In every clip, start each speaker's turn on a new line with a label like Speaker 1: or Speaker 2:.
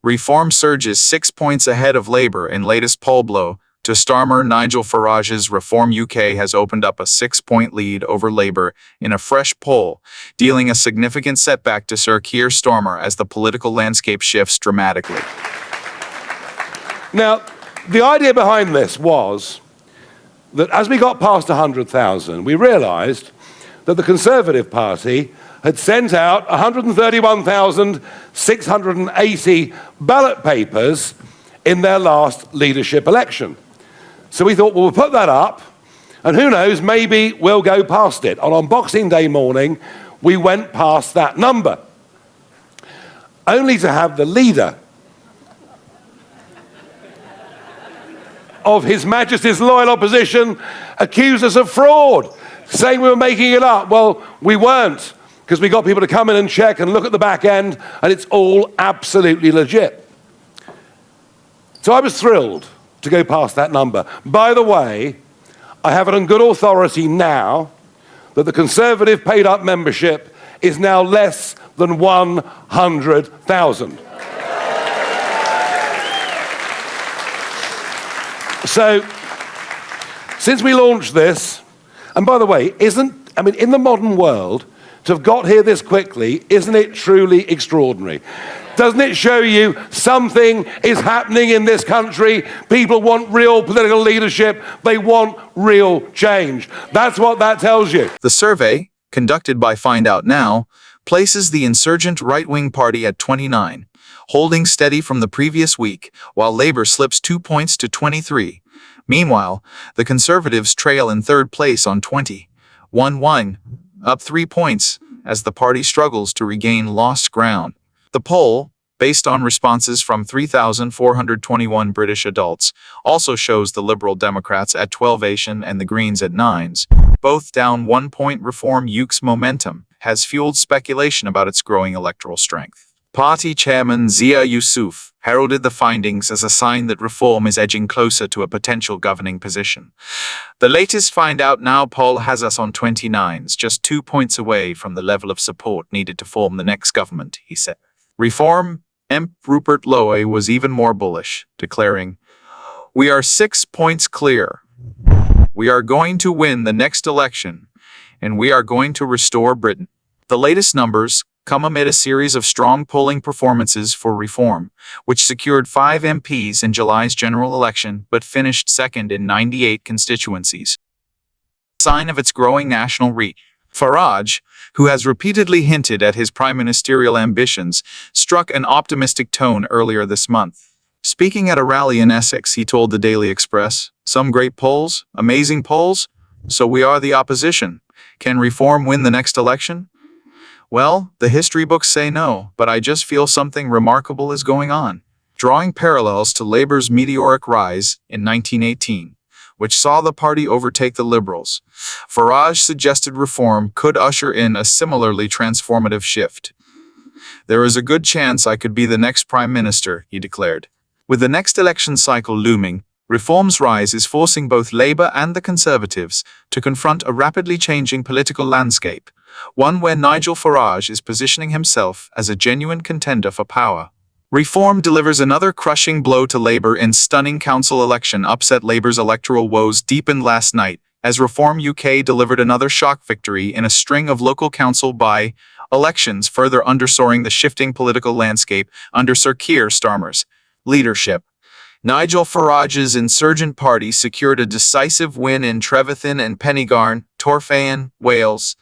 Speaker 1: Reform surges 6 points ahead of Labour in latest poll blow to Starmer. Nigel Farage's Reform UK has opened up a 6-point lead over Labour in a fresh poll, dealing a significant setback to Sir Keir Starmer as the political landscape shifts dramatically.
Speaker 2: Now, the idea behind this was that as we got past 100,000, we realised that the Conservative Party had sent out 131,680 ballot papers in their last leadership election. So we thought, well, we'll put that up, and who knows, maybe we'll go past it. And on Boxing Day morning, we went past that number, only to have the leader of His Majesty's loyal opposition accuse us of fraud, saying we were making it up. Well, we weren't, because we got people to come in and check and look at the back end, and it's all absolutely legit. So I was thrilled to go past that number. By the way, I have it on good authority now that the Conservative paid-up membership is now less than 100,000. So, since we launched this, and by the way, in the modern world, to have got here this quickly, isn't it truly extraordinary? Doesn't it show you something is happening in this country? People want real political leadership. They want real change. That's what that tells you.
Speaker 1: The survey, conducted by Find Out Now, places the insurgent right-wing party at 29, holding steady from the previous week, while Labour slips 2 points to 23. Meanwhile, the Conservatives trail in third place on 20.11, up 3 points, as the party struggles to regain lost ground. The poll, based on responses from 3,421 British adults, also shows the Liberal Democrats at 12 and the Greens at 9, both down 1 point. Reform UK's momentum has fueled speculation about its growing electoral strength. Party chairman Zia Yusuf heralded the findings as a sign that reform is edging closer to a potential governing position. The latest Find Out Now poll has us on 29s, just 2 points away from the level of support needed to form the next government, he said. Reform MP Rupert Lowe was even more bullish, declaring, "We are 6 points clear. We are going to win the next election, and we are going to restore Britain." The latest numbers come amid a series of strong polling performances for Reform, which secured 5 MPs in July's general election but finished second in 98 constituencies. A sign of its growing national reach. Farage, who has repeatedly hinted at his prime ministerial ambitions, struck an optimistic tone earlier this month. Speaking at a rally in Essex, he told the Daily Express, "Some great polls, amazing polls. So we are the opposition. Can Reform win the next election? Well, the history books say no, but I just feel something remarkable is going on." Drawing parallels to Labour's meteoric rise in 1918, which saw the party overtake the Liberals, Farage suggested Reform could usher in a similarly transformative shift. "There is a good chance I could be the next Prime Minister," he declared. With the next election cycle looming, Reform's rise is forcing both Labour and the Conservatives to confront a rapidly changing political landscape, one where Nigel Farage is positioning himself as a genuine contender for power. Reform delivers another crushing blow to Labour in stunning council election upset. Labour's electoral woes deepened last night as Reform UK delivered another shock victory in a string of local council by-elections, further underscoring the shifting political landscape under Sir Keir Starmer's leadership. Nigel Farage's insurgent party secured a decisive win in Trevethin and Penygarn, Torfaen, Wales,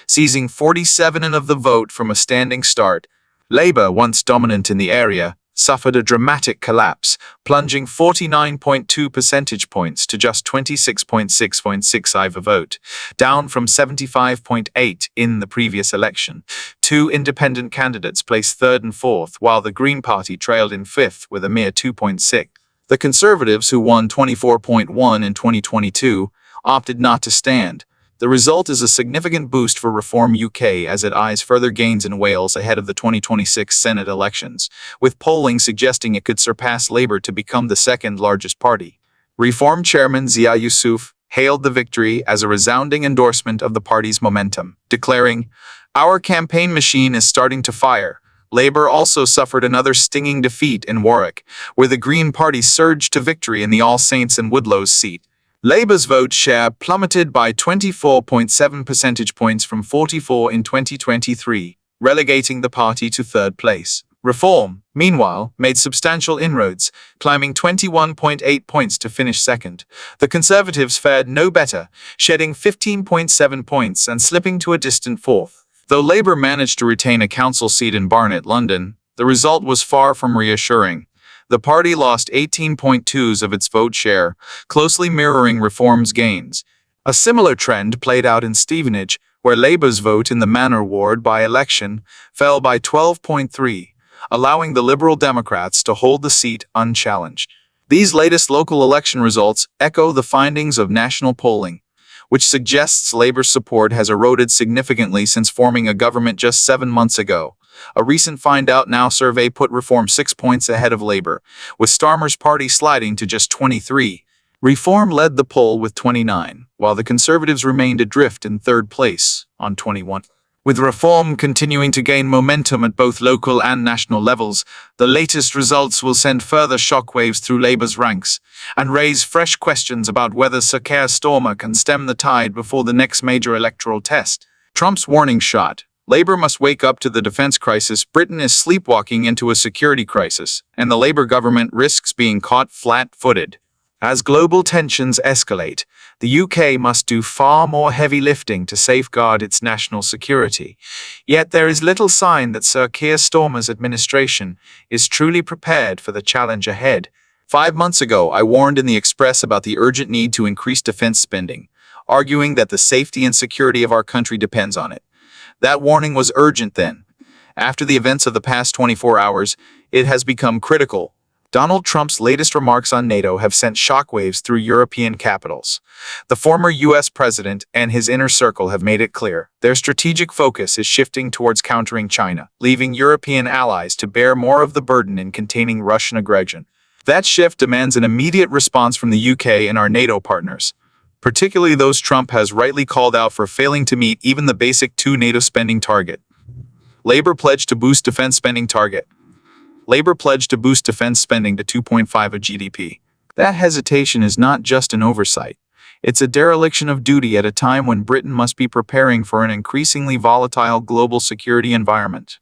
Speaker 1: seizing 47% of the vote from a standing start. Labour, once dominant in the area, suffered a dramatic collapse, plunging 49.2 percentage points to just 26.665 a vote, down from 75.8 in the previous election. 2 independent candidates placed third and fourth, while the Green Party trailed in fifth with a mere 2.6. The Conservatives, who won 24.1 in 2022, opted not to stand. The result is a significant boost for Reform UK as it eyes further gains in Wales ahead of the 2026 Senate elections, with polling suggesting it could surpass Labour to become the second largest party. Reform chairman Zia Yusuf hailed the victory as a resounding endorsement of the party's momentum, declaring, "Our campaign machine is starting to fire. Labour also suffered another stinging defeat in Warwick, where the Green Party surged to victory in the All Saints and Woodlow's seat. Labour's vote share plummeted by 24.7 percentage points from 44 in 2023, relegating the party to third place. Reform, meanwhile, made substantial inroads, climbing 21.8 points to finish second. The Conservatives fared no better, shedding 15.7 points and slipping to a distant fourth. Though Labour managed to retain a council seat in Barnet, London, the result was far from reassuring. The party lost 18.2% of its vote share, closely mirroring Reform's gains. A similar trend played out in Stevenage, where Labour's vote in the Manor Ward by-election fell by 12.3%, allowing the Liberal Democrats to hold the seat unchallenged. These latest local election results echo the findings of national polling, which suggests Labour's support has eroded significantly since forming a government just 7 months ago. A recent Find Out Now survey put Reform 6 points ahead of Labour, with Starmer's party sliding to just 23. Reform led the poll with 29, while the Conservatives remained adrift in third place on 21. With Reform continuing to gain momentum at both local and national levels, the latest results will send further shockwaves through Labour's ranks and raise fresh questions about whether Sir Keir Starmer can stem the tide before the next major electoral test. Trump's warning shot. Labour must wake up to the defence crisis. Britain is sleepwalking into a security crisis, and the Labour government risks being caught flat-footed. As global tensions escalate, the UK must do far more heavy lifting to safeguard its national security. Yet there is little sign that Sir Keir Starmer's administration is truly prepared for the challenge ahead. 5 months ago, I warned in the Express about the urgent need to increase defence spending, arguing that the safety and security of our country depends on it. That warning was urgent then. After the events of the past 24 hours, it has become critical. Donald Trump's latest remarks on NATO have sent shockwaves through European capitals. The former U.S. president and his inner circle have made it clear their strategic focus is shifting towards countering China, leaving European allies to bear more of the burden in containing Russian aggression. That shift demands an immediate response from the UK and our NATO partners, particularly those Trump has rightly called out for failing to meet even the basic 2 NATO spending target. Labour pledged to boost defence spending target. Labour pledged to boost defence spending to 2.5% of GDP. That hesitation is not just an oversight. It's a dereliction of duty at a time when Britain must be preparing for an increasingly volatile global security environment.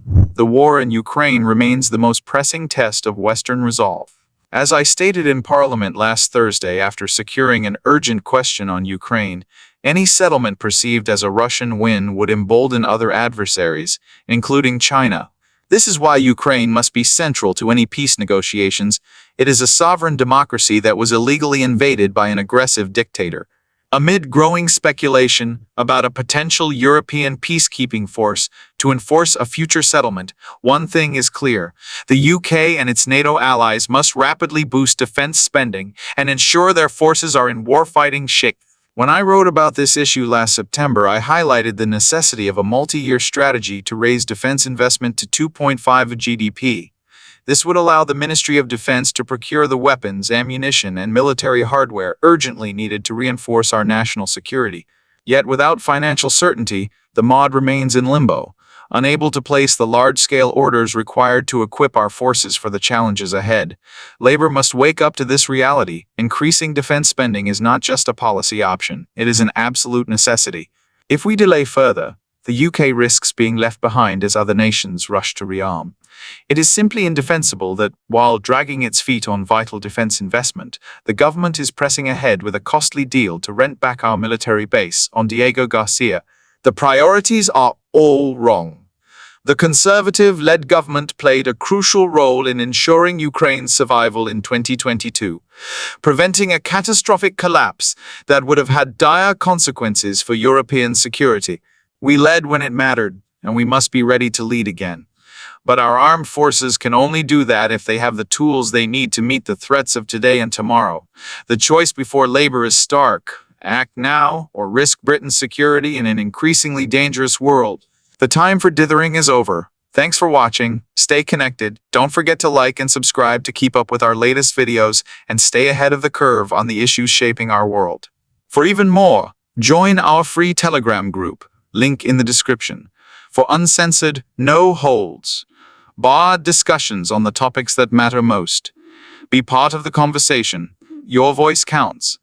Speaker 1: The war in Ukraine remains the most pressing test of Western resolve. As I stated in Parliament last Thursday after securing an urgent question on Ukraine, any settlement perceived as a Russian win would embolden other adversaries, including China. This is why Ukraine must be central to any peace negotiations. It is a sovereign democracy that was illegally invaded by an aggressive dictator. Amid growing speculation about a potential European peacekeeping force to enforce a future settlement, one thing is clear. The UK and its NATO allies must rapidly boost defence spending and ensure their forces are in warfighting shape. When I wrote about this issue last September, I highlighted the necessity of a multi-year strategy to raise defence investment to 2.5% of GDP. This would allow the Ministry of Defence to procure the weapons, ammunition, and military hardware urgently needed to reinforce our national security. Yet without financial certainty, the MOD remains in limbo, unable to place the large-scale orders required to equip our forces for the challenges ahead. Labour must wake up to this reality. Increasing defence spending is not just a policy option, it is an absolute necessity. If we delay further, the UK risks being left behind as other nations rush to rearm. It is simply indefensible that, while dragging its feet on vital defence investment, the government is pressing ahead with a costly deal to rent back our military base on Diego Garcia. The priorities are all wrong. The Conservative-led government played a crucial role in ensuring Ukraine's survival in 2022, preventing a catastrophic collapse that would have had dire consequences for European security. We led when it mattered, and we must be ready to lead again. But our armed forces can only do that if they have the tools they need to meet the threats of today and tomorrow. The choice before Labour is stark. Act now or risk Britain's security in an increasingly dangerous world. The time for dithering is over. Thanks for watching. Stay connected. Don't forget to like and subscribe to keep up with our latest videos and stay ahead of the curve on the issues shaping our world. For even more, join our free Telegram group, link in the description. for uncensored, no holds, barred discussions on the topics that matter most. Be part of the conversation. Your voice counts.